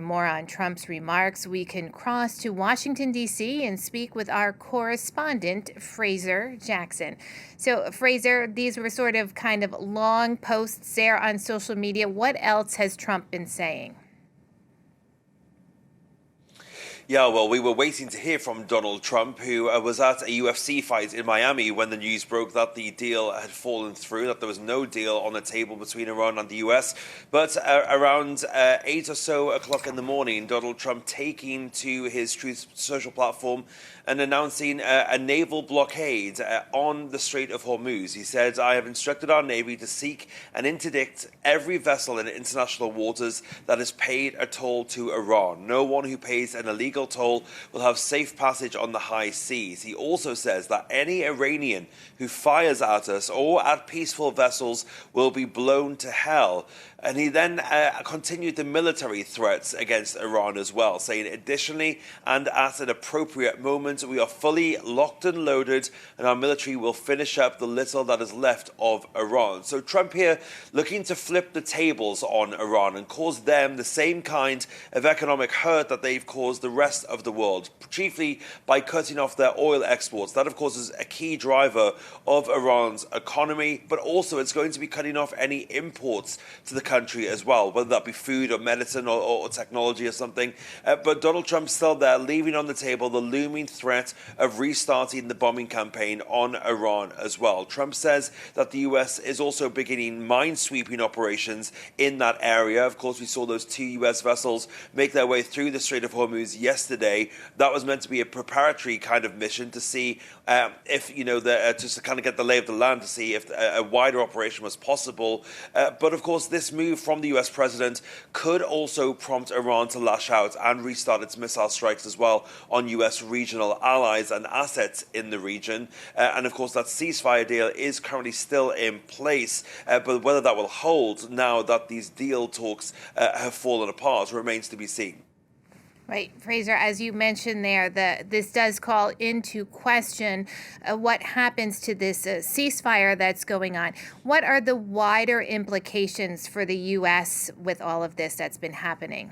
For more on Trump's remarks, we can cross to Washington, D.C. and speak with our correspondent, Fraser Jackson. So, Fraser, these were sort of kind of long posts there on social media. What else has Trump been saying? Yeah, well, we were waiting to hear from Donald Trump, who was at a UFC fight in Miami when the news broke that the deal had fallen through, that there was no deal on the table between Iran and the US. But around 8 or so o'clock in the morning, Donald Trump taking to his Truth Social platform and announcing a naval blockade on the Strait of Hormuz. He said, "I have instructed our Navy to seek and interdict every vessel in international waters that has paid a toll to Iran. No one who pays an illegal toll will have safe passage on the high seas." He also says that any Iranian who fires at us or at peaceful vessels will be blown to hell. And he then continued the military threats against Iran as well, saying, "Additionally, and at an appropriate moment, we are fully locked and loaded, and our military will finish up the little that is left of Iran." So Trump here looking to flip the tables on Iran and cause them the same kind of economic hurt that they've caused the rest of the world, chiefly by cutting off their oil exports. That, of course, is a key driver of Iran's economy, but also it's going to be cutting off any imports to the country as well, whether that be food or medicine or technology or something. But Donald Trump's still there, leaving on the table the looming threat of restarting the bombing campaign on Iran as well. Trump says that the US is also beginning mine-sweeping operations in that area. Of course, we saw those 2 US vessels make their way through the Strait of Hormuz yesterday. That was meant to be a preparatory kind of mission to see if, just to kind of get the lay of the land, to see if a wider operation was possible. But of course, this move from the US president could also prompt Iran to lash out and restart its missile strikes as well on US regional allies and assets in the region. And of course, that ceasefire deal is currently still in place. But whether that will hold now that these deal talks have fallen apart remains to be seen. Right, Fraser, as you mentioned there, this does call into question what happens to this ceasefire that's going on. What are the wider implications for the U.S. with all of this that's been happening?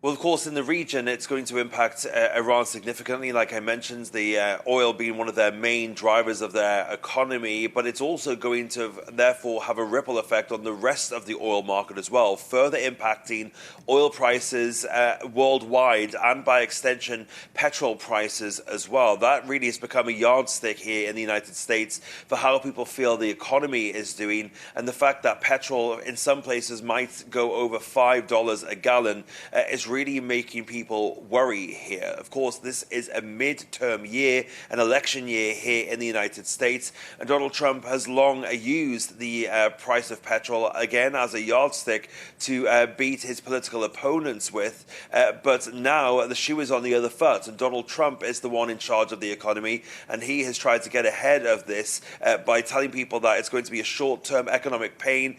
Well, of course, in the region, it's going to impact Iran significantly. Like I mentioned, the oil being one of their main drivers of their economy, but it's also going to therefore have a ripple effect on the rest of the oil market as well, further impacting oil prices worldwide and by extension, petrol prices as well. That really has become a yardstick here in the United States for how people feel the economy is doing, and the fact that petrol in some places might go over $5 a gallon is really making people worry here. Of course, this is a midterm year, an election year here in the United States, and Donald Trump has long used the price of petrol again as a yardstick to beat his political opponents with. But now the shoe is on the other foot, and Donald Trump is the one in charge of the economy, and he has tried to get ahead of this by telling people that it's going to be a short-term economic pain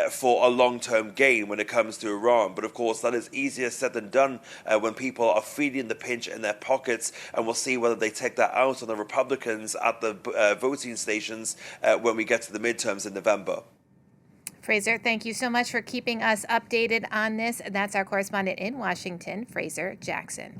for a long-term gain when it comes to Iran. But of course, that is easier said than done when people are feeling the pinch in their pockets, and we'll see whether they take that out on the Republicans at the voting stations when we get to the midterms in November. Fraser, thank you so much for keeping us updated on this. That's our correspondent in Washington, Fraser Jackson.